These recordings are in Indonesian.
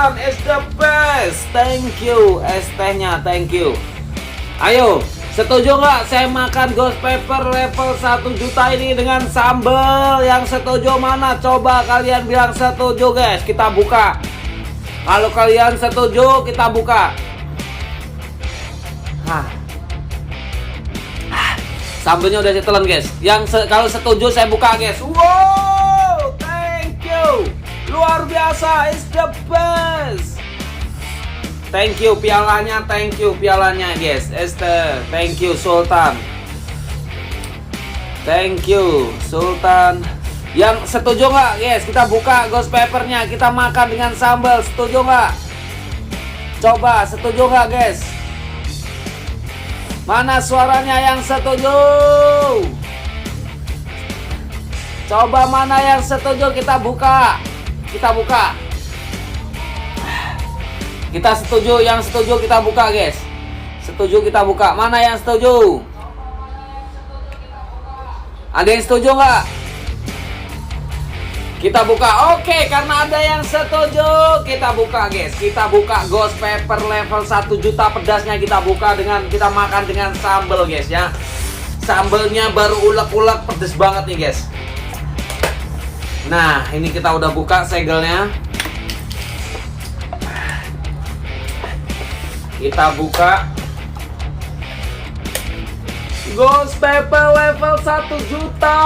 Sultan is the best. Thank you, es tehnya, thank you. Ayo, setuju nggak saya makan ghost pepper level 1 juta ini dengan sambal? Yang setuju mana? Coba kalian bilang setuju guys, kita buka. Kalau kalian setuju, kita buka. Sambalnya udah ditelan guys. Kalau setuju saya buka guys. Wow, thank you. Luar biasa, is the best. Thank you pialanya, guys. Esther, thank you Sultan. Thank you Sultan. Yang setuju nggak guys? Kita buka ghost peppernya, kita makan dengan sambal. Setuju nggak? Coba setuju nggak guys? Mana suaranya yang setuju? Coba mana yang setuju, kita buka. Kita setuju, yang setuju kita buka guys. Setuju kita buka. Mana yang setuju? Ada yang setuju nggak? Kita buka. Oke, karena ada yang setuju, kita buka guys. Kita buka ghost pepper level 1 juta pedasnya, kita buka dengan kita makan dengan sambal guys ya. Sambalnya baru ulek-ulek, pedes banget nih guys. Nah, ini kita udah buka segelnya. Kita buka ghost pepper level 1 juta.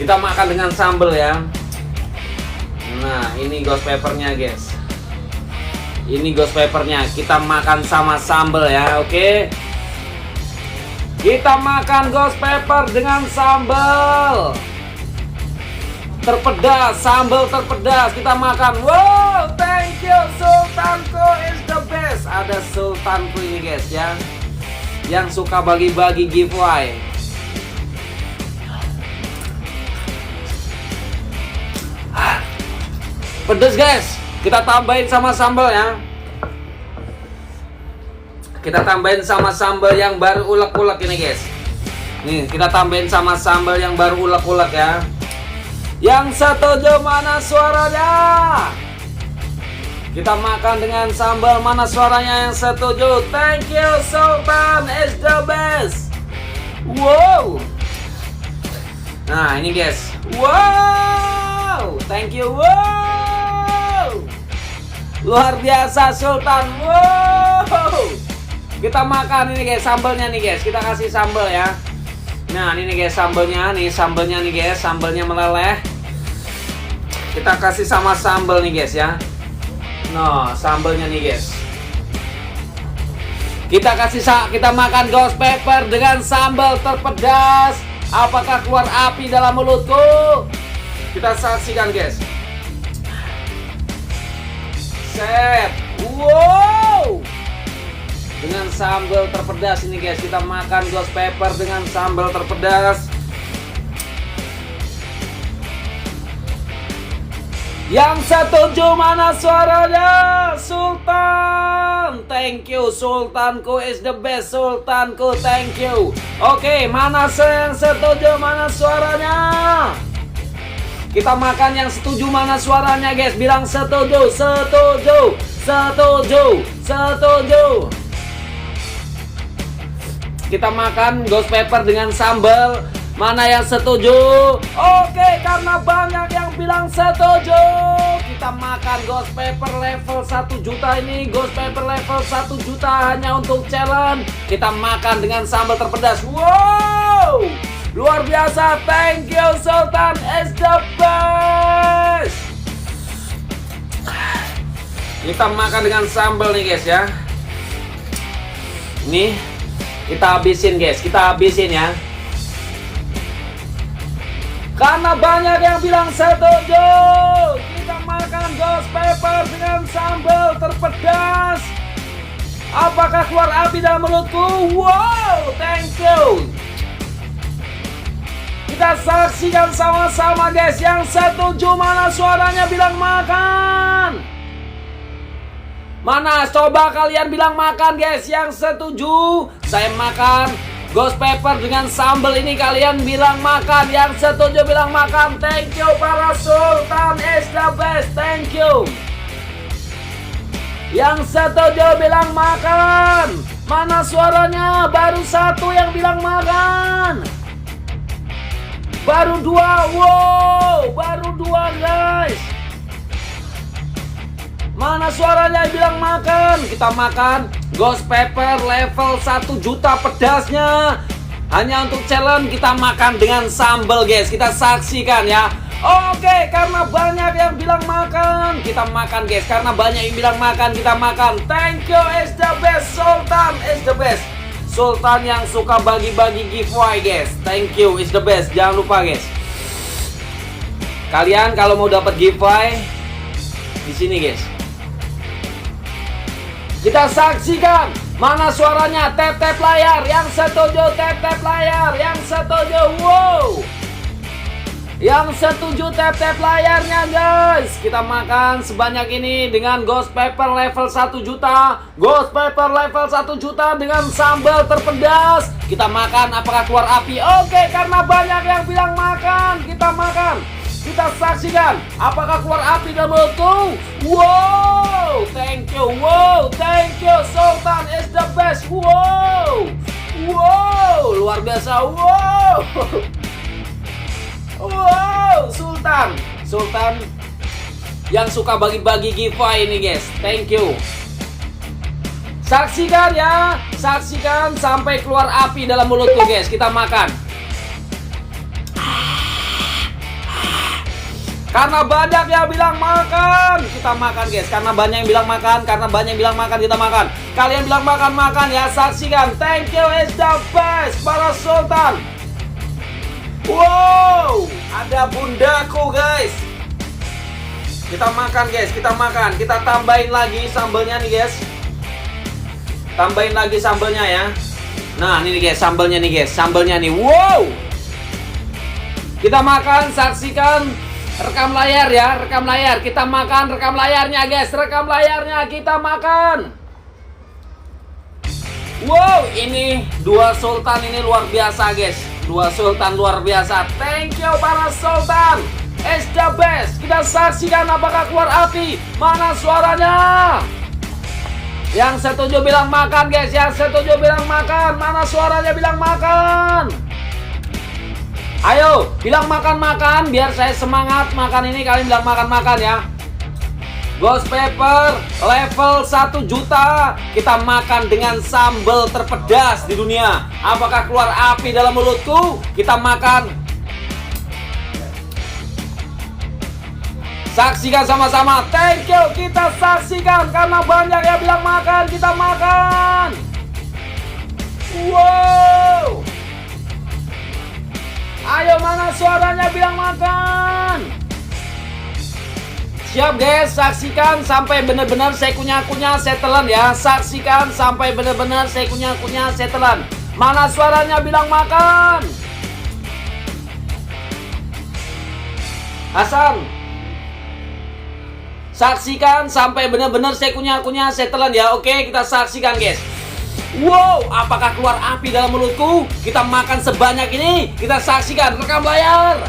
Kita makan dengan sambal ya. Nah, ini ghost peppernya guys. Ini ghost peppernya, kita makan sama sambal ya, oke? Kita makan ghost pepper dengan sambal terpedas, sambal terpedas. Kita makan. Wow, thank you Sultanku is the best. Ada Sultanku ini guys ya, yang suka bagi-bagi giveaway. Pedes guys, kita tambahin sama sambal ya. Kita tambahin sama sambal yang baru ulek-ulek ini guys. Nih, kita tambahin sama sambal yang baru ulek-ulek ya. Yang setuju mana suaranya? Kita makan dengan sambal, mana suaranya yang setuju? Thank you Sultan is the best. Wow. Nah, ini guys. Wow, thank you. Wow. Luar biasa Sultan. Wow. Kita makan ini guys, sambalnya nih guys. Kita kasih sambal ya. Nah, ini nih guys sambalnya, nih sambalnya nih guys, sambalnya meleleh. Kita kasih sama sambal nih guys ya. Nah, sambalnya nih guys. Kita makan ghost pepper dengan sambal terpedas. Apakah keluar api dalam mulutku? Kita saksikan guys. Set. Wow. Dengan sambal terpedas ini guys, kita makan ghost pepper dengan sambal terpedas. Yang setuju mana suaranya? Sultan. Thank you Sultanku is the best. Sultanku, thank you. Oke, mana yang setuju, mana suaranya? Kita makan yang setuju, mana suaranya guys? Bilang setuju, setuju, setuju, setuju. Kita makan ghost pepper dengan sambal. Mana yang setuju? Oke, karena banyak yang bilang setuju, kita makan ghost pepper level 1 juta ini. Ghost pepper level 1 juta hanya untuk challenge. Kita makan dengan sambal terpedas. Wow, luar biasa. Thank you Sultan is the best. Kita makan dengan sambal nih guys ya. Nih, kita habisin guys, kita habisin ya. Karena banyak yang bilang setuju, kita makan ghost pepper dengan sambal terpedas. Apakah keluar api dalam mulutku? Wow, thank you. Kita saksikan sama-sama guys. Yang setuju mana suaranya? Bilang makan. Mana? Coba kalian bilang makan guys. Yang setuju, saya makan. Ghost pepper dengan sambal ini kalian bilang makan. Yang setuju bilang makan. Thank you para Sultan is the best. Thank you. Yang setuju bilang makan. Mana suaranya? Baru satu yang bilang makan. Baru dua. Wow, baru dua guys. Mana suaranya yang bilang makan? Kita makan Ghost pepper level 1 juta pedasnya. Hanya untuk challenge kita makan dengan sambal guys. Kita saksikan ya. Oke, karena banyak yang bilang makan, kita makan guys. Karena banyak yang bilang makan, kita makan. Thank you is the best. Sultan is the best. Sultan yang suka bagi-bagi giveaway guys. Thank you is the best. Jangan lupa guys. Kalian kalau mau dapat giveaway di sini guys. Kita saksikan mana suaranya. Tap-tap layar. Yang setuju tap-tap layar. Yang setuju wow. Yang setuju tap-tap layarnya guys. Kita makan sebanyak ini dengan Ghost pepper level 1 juta. Ghost pepper level 1 juta dengan sambal terpedas. Kita makan apakah keluar api? Oke, karena banyak yang bilang makan, kita makan. Kita saksikan apakah keluar api dalam mulutku. Wow, thank you. Wow, thank you. Sultan is the best. Wow, wow, luar biasa. Wow, wow, Sultan yang suka bagi-bagi giveaway ini guys. Thank you. Saksikan ya, saksikan sampai keluar api dalam mulutku guys. Kita makan. Karena banyak yang bilang makan, kita makan guys. Karena banyak yang bilang makan, karena banyak yang bilang makan, kita makan. Kalian bilang makan ya, saksikan. Thank you is the best para Sultan. Wow, ada bundaku guys. Kita makan guys, kita makan. Kita tambahin lagi sambalnya nih guys. Tambahin lagi sambalnya ya. Nah ini nih guys, sambalnya nih guys. Sambalnya nih, wow. Kita makan, saksikan. Rekam layar ya, rekam layar. Kita makan, rekam layarnya guys. Rekam layarnya, kita makan. Wow, ini dua Sultan ini luar biasa guys. Dua Sultan luar biasa. Thank you para Sultan. It's the best. Kita saksikan apakah keluar api. Mana suaranya? Yang setuju bilang makan guys. Yang setuju bilang makan. Mana suaranya bilang makan? Ayo, bilang makan-makan biar saya semangat makan ini. Kalian bilang makan-makan ya. Ghost pepper level 1 juta. Kita makan dengan sambal terpedas di dunia. Apakah keluar api dalam mulutku? Kita makan. Saksikan sama-sama. Thank you. Kita saksikan karena banyak yang bilang makan. Kita makan. Wow. Ayo, mana suaranya bilang makan? Siap guys, saksikan sampai benar-benar saya kunyah-kunyah, saya telan ya. Saksikan sampai benar-benar saya kunyah-kunyah, saya telan. Mana suaranya bilang makan? Hasan. Saksikan sampai benar-benar saya kunyah-kunyah, saya telan ya. Oke, kita saksikan guys. Wow, apakah keluar api dalam mulutku? Kita makan sebanyak ini. Kita saksikan, rekam layar.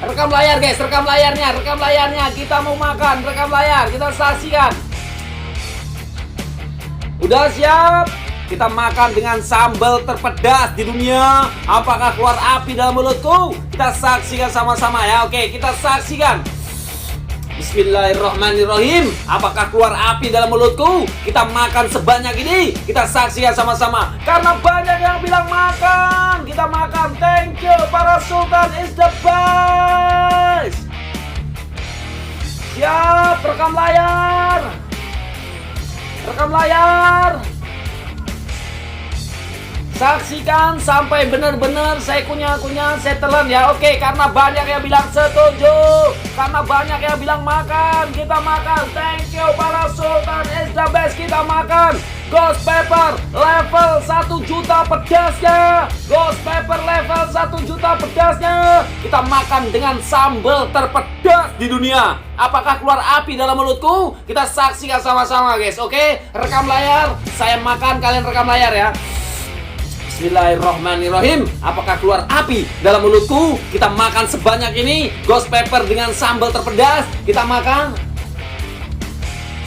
Rekam layar guys, rekam layarnya, rekam layarnya. Kita mau makan, rekam layar. Kita saksikan. Udah siap? Kita makan dengan sambal terpedas di dunia. Apakah keluar api dalam mulutku? Kita saksikan sama-sama ya. Oke, kita saksikan. Bismillahirrahmanirrahim. Apakah keluar api dalam mulutku? Kita makan sebanyak ini. Kita saksikan sama-sama. Karena banyak yang bilang makan. Kita makan. Thank you. Para Sultan is the best. Siap. Rekam layar. Rekam layar. Saksikan sampai benar-benar saya kunyah-kunyah, saya telan ya. Oke, karena banyak yang bilang setuju, karena banyak yang bilang makan, kita makan. Thank you para Sultan is the best. Kita makan Ghost pepper level 1 juta pedasnya. Ghost pepper level 1 juta pedasnya. Kita makan dengan sambal terpedas di dunia. Apakah keluar api dalam mulutku? Kita saksikan sama-sama guys. Oke, rekam layar. Saya makan, kalian rekam layar ya. Bismillahirrohmanirrohim. Apakah keluar api dalam mulutku? Kita makan sebanyak ini ghost pepper dengan sambal terpedas. Kita makan.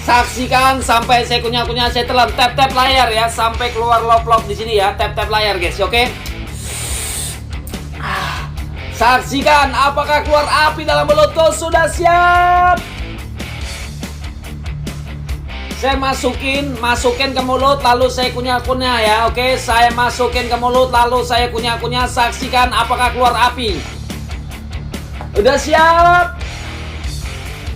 Saksikan sampai saya kunyah-kunyah, saya telan. Tap-tap layar ya sampai keluar lop-lop di sini ya. Tap-tap layar guys, oke? Saksikan apakah keluar api dalam mulutku. Sudah siap? Saya masukin ke mulut lalu saya kunyah-kunyah ya. Oke, saya masukin ke mulut lalu saya kunyah-kunyah. Saksikan apakah keluar api. Udah siap?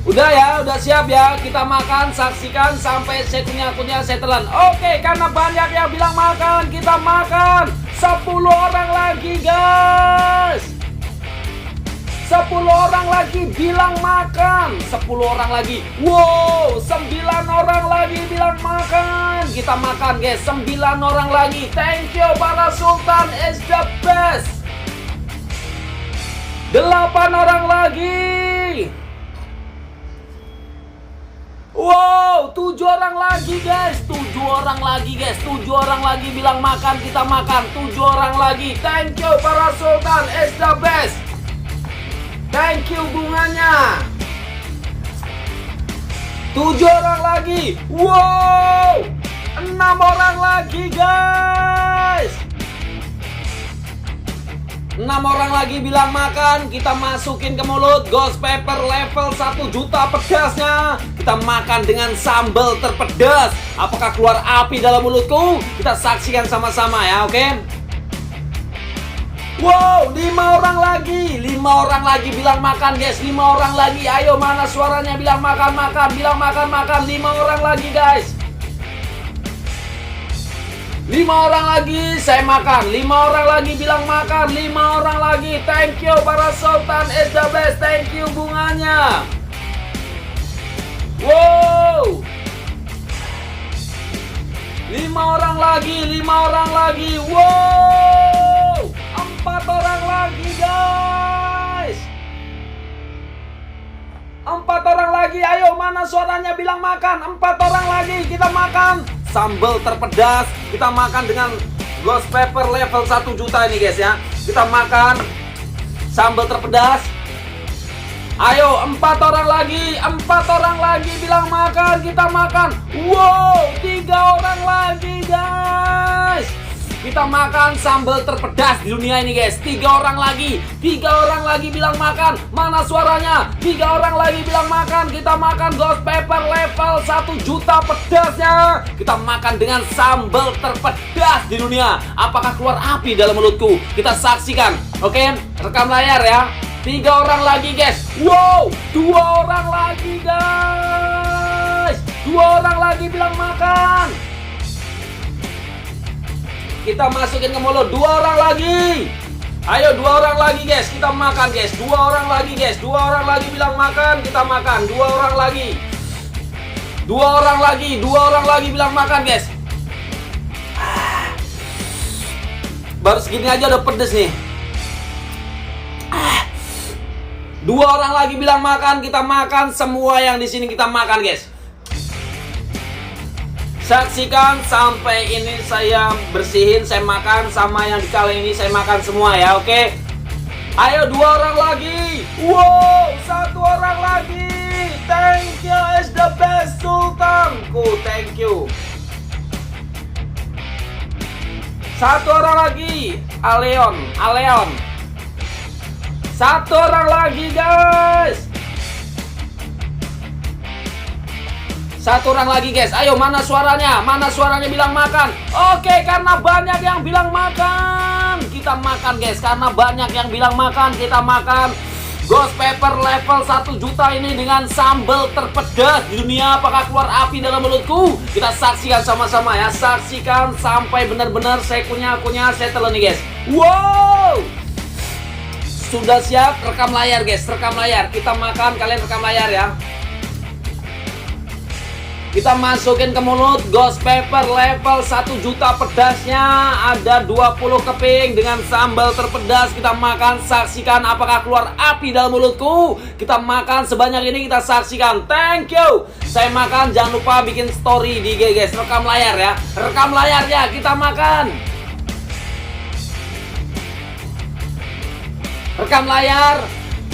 Udah ya, udah siap ya. Kita makan, saksikan sampai saya kunyah-kunyah, saya telan. Oke, karena banyak yang bilang makan, kita makan 10 orang lagi guys. 10 orang lagi bilang makan. 10 orang lagi. Wow, 9 orang lagi bilang makan. Kita makan guys, 9 orang lagi. Thank you para Sultan is the best. 8 orang lagi. Wow, 7 orang lagi guys. 7 orang lagi guys. 7 orang lagi bilang makan, kita makan. 7 orang lagi. Thank you para Sultan is the best. Thank you bunganya. 7 orang lagi. Wow, 6 orang lagi guys. 6 orang lagi bilang makan. Kita masukin ke mulut ghost pepper level 1 juta pedasnya. Kita makan dengan sambal terpedas. Apakah keluar api dalam mulutku? Kita saksikan sama-sama ya, oke? Wow, 5 orang lagi. 5 orang lagi bilang makan guys. 5 orang lagi. Ayo, mana suaranya bilang makan. Bilang makan. 5 orang lagi guys. 5 orang lagi saya makan. 5 orang lagi bilang makan. 5 orang lagi. Thank you para Sultan is the best. Thank you bunganya. Wow, 5 orang lagi. 5 orang lagi. Wow, 4 orang lagi guys. 4 orang lagi. Ayo, mana suaranya bilang makan. 4 orang lagi. Kita makan sambal terpedas. Kita makan dengan ghost pepper level 1 juta ini guys ya. Kita makan sambal terpedas. Ayo, 4 orang lagi. 4 orang lagi bilang makan. Kita makan. Wow, 3 orang lagi guys. Kita makan sambal terpedas di dunia ini guys. 3 orang lagi. 3 orang lagi bilang makan. Mana suaranya? 3 orang lagi bilang makan. Kita makan ghost pepper level 1 juta pedasnya. Kita makan dengan sambal terpedas di dunia. Apakah keluar api dalam mulutku? Kita saksikan. Oke, rekam layar ya. 3 orang lagi guys. Wow, 2 orang lagi guys. 2 orang lagi bilang makan. Kita masukin ke mulut. 2 orang lagi. Ayo, 2 orang lagi guys. Kita makan guys. 2 orang lagi guys. 2 orang lagi bilang makan. Kita makan. 2 orang lagi. 2 orang lagi. 2 orang lagi bilang makan guys. Baru segini aja udah pedes nih. 2 orang lagi bilang makan. Kita makan semua yang di sini, kita makan guys. Saksikan sampai ini saya bersihin, saya makan, sama yang di kali ini saya makan semua ya, oke? Ayo, 2 orang lagi. Wow, 1 orang lagi. Thank you is the best Sultanku. Thank you. 1 orang lagi. Aleon. 1 orang lagi guys. 1 orang lagi guys. Ayo, mana suaranya? Mana suaranya bilang makan? Oke, karena banyak yang bilang makan, kita makan guys. Karena banyak yang bilang makan, kita makan ghost pepper level 1 juta ini dengan sambal terpedas di dunia. Apakah keluar api dalam mulutku? Kita saksikan sama-sama ya. Saksikan sampai benar-benar saya kunyah-kunyah, saya telan nih guys. Wow, sudah siap? Rekam layar guys, rekam layar. Kita makan, kalian rekam layar ya. Kita masukin ke mulut ghost pepper level 1 juta pedasnya. Ada 20 keping dengan sambal terpedas. Kita makan, saksikan apakah keluar api dalam mulutku. Kita makan sebanyak ini, kita saksikan. Thank you. Saya makan, jangan lupa bikin story di IG guys. Rekam layar ya. Rekam layarnya, kita makan. rekam layar,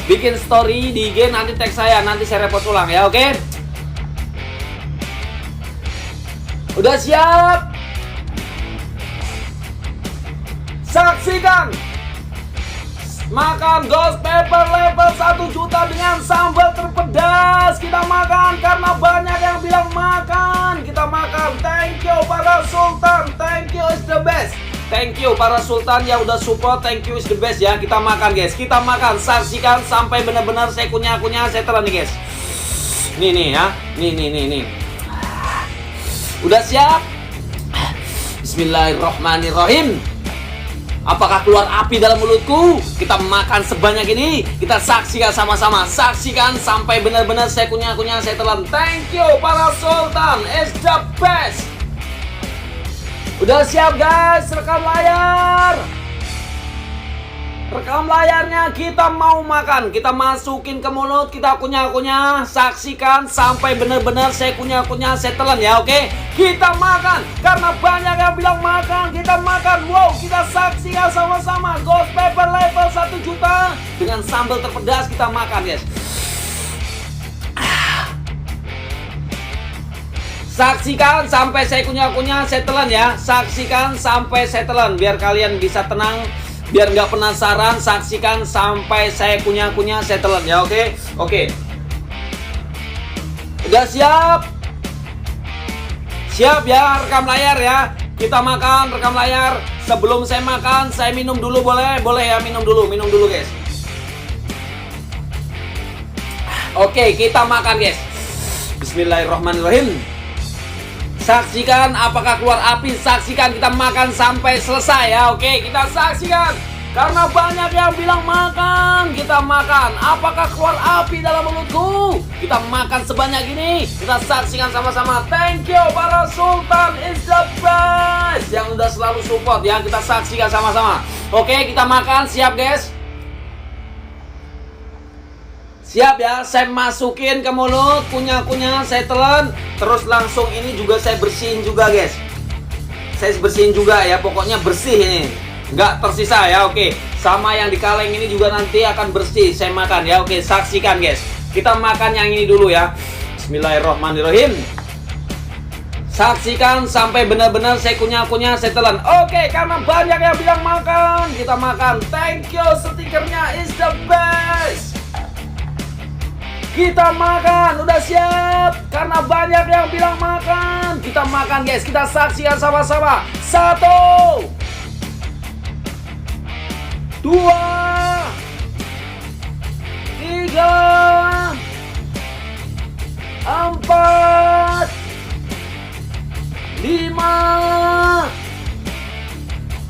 bikin story di IG, nanti tag saya, nanti saya repost ulang ya, oke? Udah siap? Saksikan makan ghost pepper level 1 juta dengan sambal terpedas. Kita makan karena banyak yang bilang makan. Kita makan. Thank you para sultan. Thank you is the best. Thank you para sultan yang udah support. Thank you is the best ya. Kita makan guys. Kita makan. Saksikan sampai benar-benar saya kunyah-kunyah. Saya telan nih guys. Nih ya. Nih. Udah siap? Bismillahirrahmanirrahim. Apakah keluar api dalam mulutku? Kita makan sebanyak ini. Kita saksikan sama-sama. Saksikan sampai benar-benar saya kunyah-kunyah, saya telan. Thank you para sultan. It's the best. Udah siap guys? Rekam layar. Rekam layarnya, kita mau makan. Kita masukin ke mulut, kita kunyah-kunyah. Saksikan sampai benar-benar saya kunyah-kunyah, saya telan ya, oke? Kita makan, karena banyak yang bilang makan. Kita makan, wow, kita saksikan sama-sama. Ghost pepper level 1 juta dengan sambal terpedas, kita makan guys. Saksikan sampai saya kunyah-kunyah, saya telan ya. Saksikan sampai saya telan, biar kalian bisa tenang. Biar nggak penasaran, saksikan sampai saya kunyah-kunyah, saya telan ya, oke? Oke. Udah siap? Siap ya, rekam layar ya. Kita makan, rekam layar. Sebelum saya makan, saya minum dulu boleh? Boleh ya, minum dulu guys. Oke, kita makan guys. Bismillahirrahmanirrahim. Saksikan apakah keluar api. Saksikan, kita makan sampai selesai ya. Oke, kita saksikan. Karena banyak yang bilang makan. Kita makan. Apakah keluar api dalam mulutku? Kita makan sebanyak ini. Kita saksikan sama-sama. Thank you para sultan is the best yang udah selalu support ya. Kita saksikan sama-sama. Oke, kita makan. Siap guys? Siap ya, saya masukin ke mulut, kunyah-kunyah, saya telan. Terus langsung ini juga saya bersihin juga guys. Saya bersihin juga ya, pokoknya bersih ini. Nggak tersisa ya, oke. Sama yang di kaleng ini juga nanti akan bersih. Saya makan ya, oke. Saksikan guys. Kita makan yang ini dulu ya. Bismillahirrahmanirrahim. Saksikan sampai benar-benar saya kunyah-kunyah, saya telan. Oke, karena banyak yang bilang makan, kita makan. Thank you, stikernya is the best. Kita makan, udah siap? Karena banyak yang bilang makan. Kita makan guys, kita saksikan sama-sama. 1, 2, 3, 4, 5,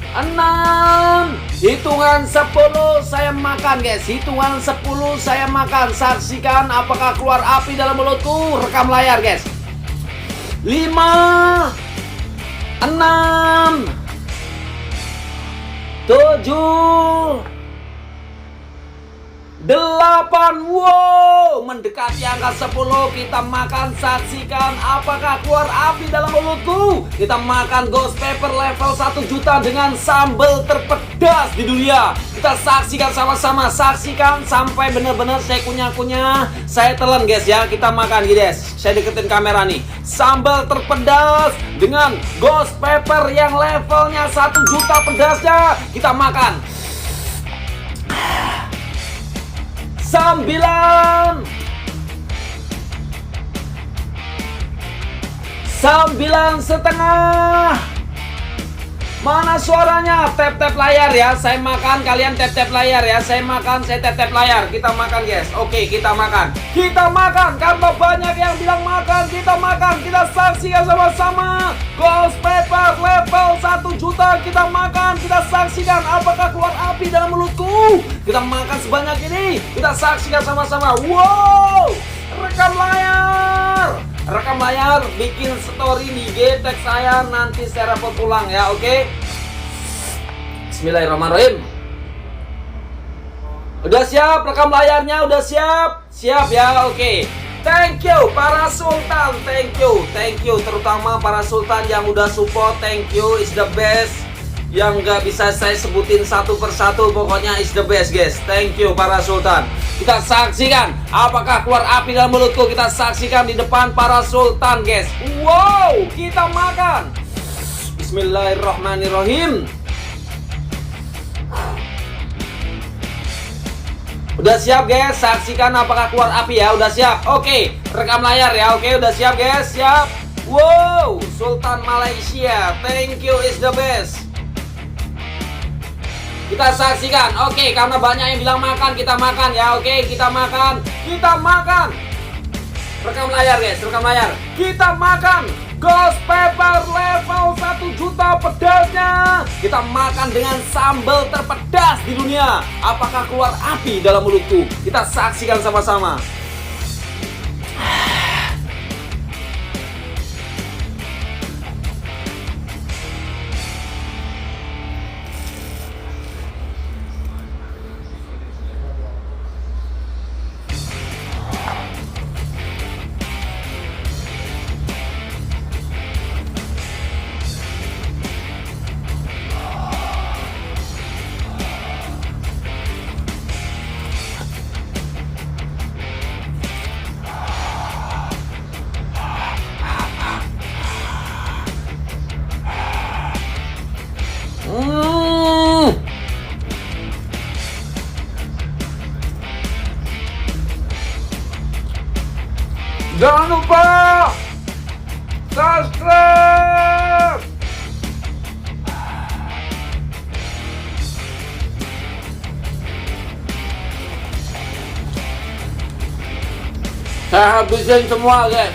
6. Hitungan 10 saya makan guys. Hitungan 10 saya makan. Saksikan apakah keluar api dalam mulutku. Rekam layar guys. 5, 6, 7, 8. Wow, mendekati angka 10. Kita makan, saksikan apakah keluar api dalam mulutku. Kita makan ghost pepper level 1 juta dengan sambal terpedas di dunia. Kita saksikan sama-sama. Saksikan sampai benar-benar saya kunyah-kunyah, saya telan guys ya. Kita makan guys. Saya deketin kamera nih. Sambal terpedas dengan ghost pepper yang levelnya 1 juta pedasnya. Kita makan. 9 setengah. Mana suaranya? Tap-tap layar ya. Saya makan, kalian tap-tap layar ya. Saya makan, saya tap-tap layar. Kita makan guys. Oke, kita makan. Kita makan karena banyak yang bilang makan. Kita makan, kita saksikan sama-sama. Ghost pepper level 1 juta. Kita makan, kita saksikan apakah keluar api dalam mulutku. Kita makan sebanyak ini. Kita saksikan sama-sama. Wow, rekam layar. Rekam layar, bikin story di IG, tag saya, nanti saya repot ulang ya, oke? Bismillahirrahmanirrahim. Udah siap rekam layarnya, udah siap? Siap ya, oke. Thank you para sultan, thank you, terutama para sultan yang udah support, thank you, is the best. yang nggak bisa saya sebutin satu persatu, pokoknya is the best guys. Thank you para sultan. Kita saksikan apakah keluar api dalam mulutku. Kita saksikan di depan para sultan guys. Wow, kita makan. Bismillahirrahmanirrahim. Udah siap guys, saksikan apakah keluar api ya. Udah siap, oke, rekam layar ya. Oke, udah siap guys, siap. Wow, Sultan Malaysia, thank you is the best. Kita saksikan, oke, karena banyak yang bilang makan, kita makan ya. Oke, kita makan, kita makan. Rekam layar guys, rekam layar. Kita makan Ghost Pepper level 1 juta pedasnya. Kita makan dengan sambal terpedas di dunia. Apakah keluar api dalam mulutku? Kita saksikan sama-sama. Jangan lupa subscribe. Saya habisin semua guys.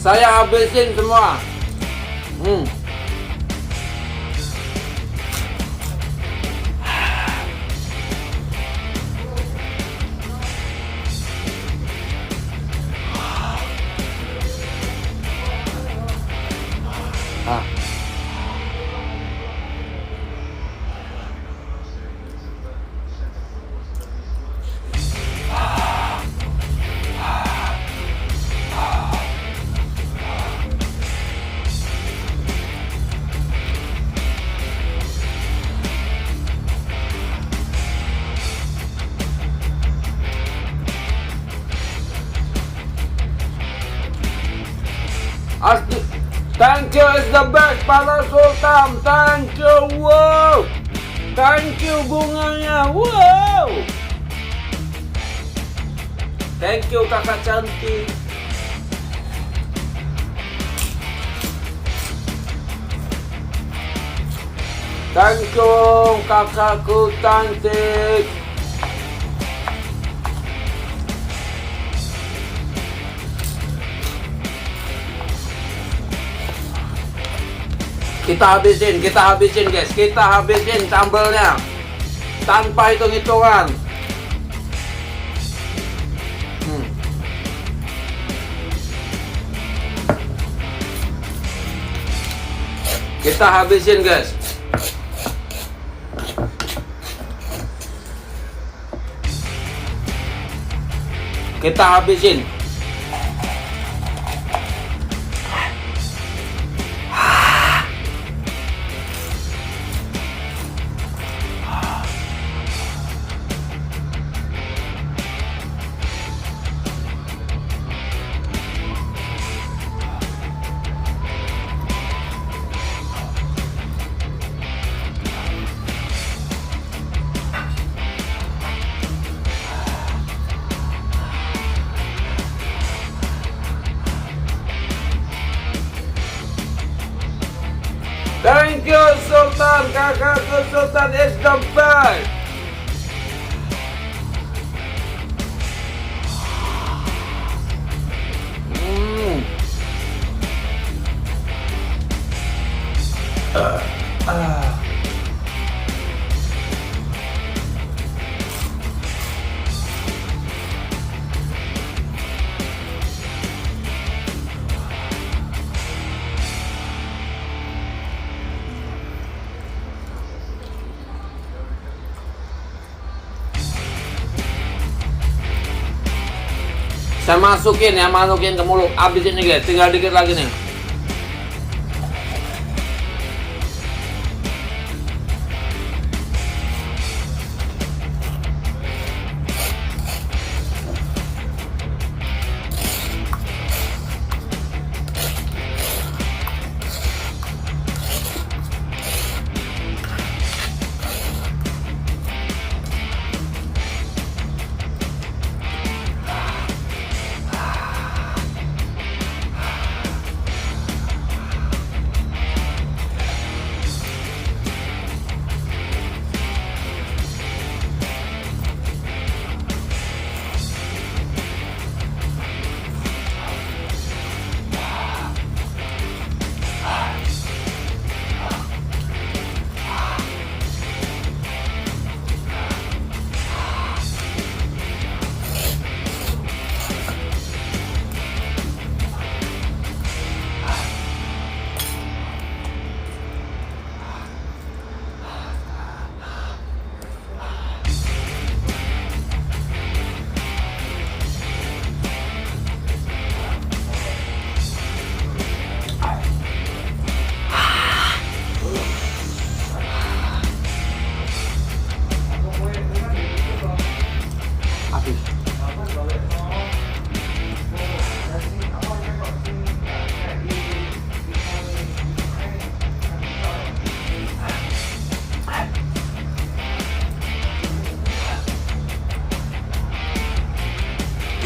Saya habisin semua. Thank you is the best para sultan. Thank you, wow. Thank you bunganya, wow. Thank you kakak cantik. Thank you kakakku cantik. Kita habisin guys, kita habisin sambelnya tanpa hitung-hitungan. Kita habisin guys. Kita habisin. Thank you Sultan, kakakku Sultan is the best. Saya masukin ya, masukin ke mulut. Habis ini guys, tinggal dikit lagi nih.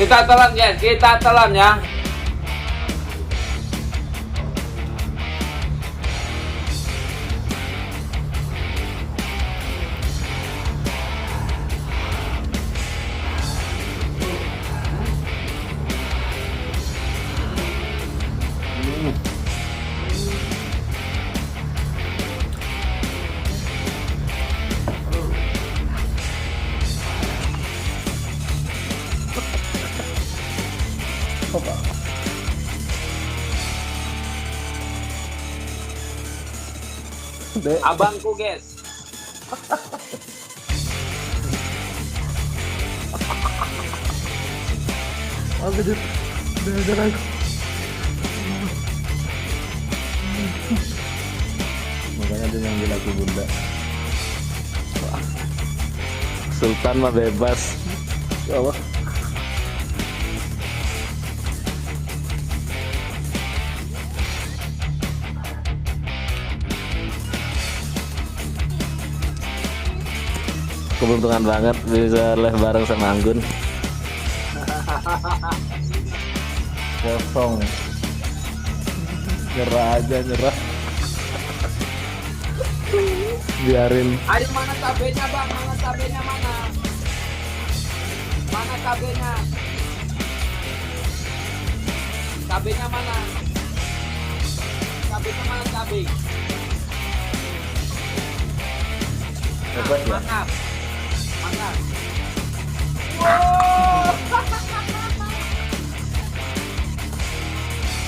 Kita telan guys, kita telan ya. Abangku guys. Aku udah aku. Makanya dia manggil aku bunda. Sultan mah bebas. Ya Allah. Keberuntungan banget bisa live bareng sama Anggun. Kosong. Nyerah aja, nyerah. Biarin. Ayo mana cabenya bang? Mana cabenya mana? Mana cabenya? Cabenya mana? Cabenya mana cabe? Hebat ya? Mantap. Mantap. Wow.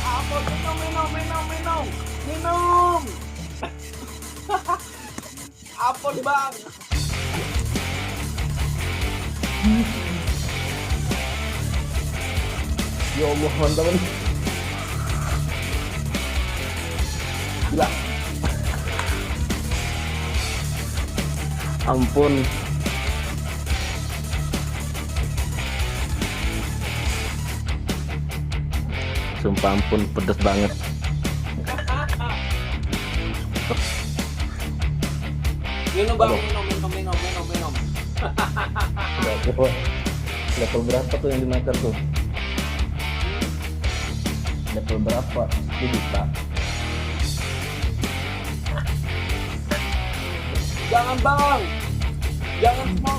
Apa minum. Apa nih bang? Ya Allah, mantap nih. Gila. Ampun. Sumpah ampun, pedes banget. Minum bang, minum. Level berapa tuh yang dimakan tuh? Level berapa? 2 juta. Jangan bang, jangan smoke.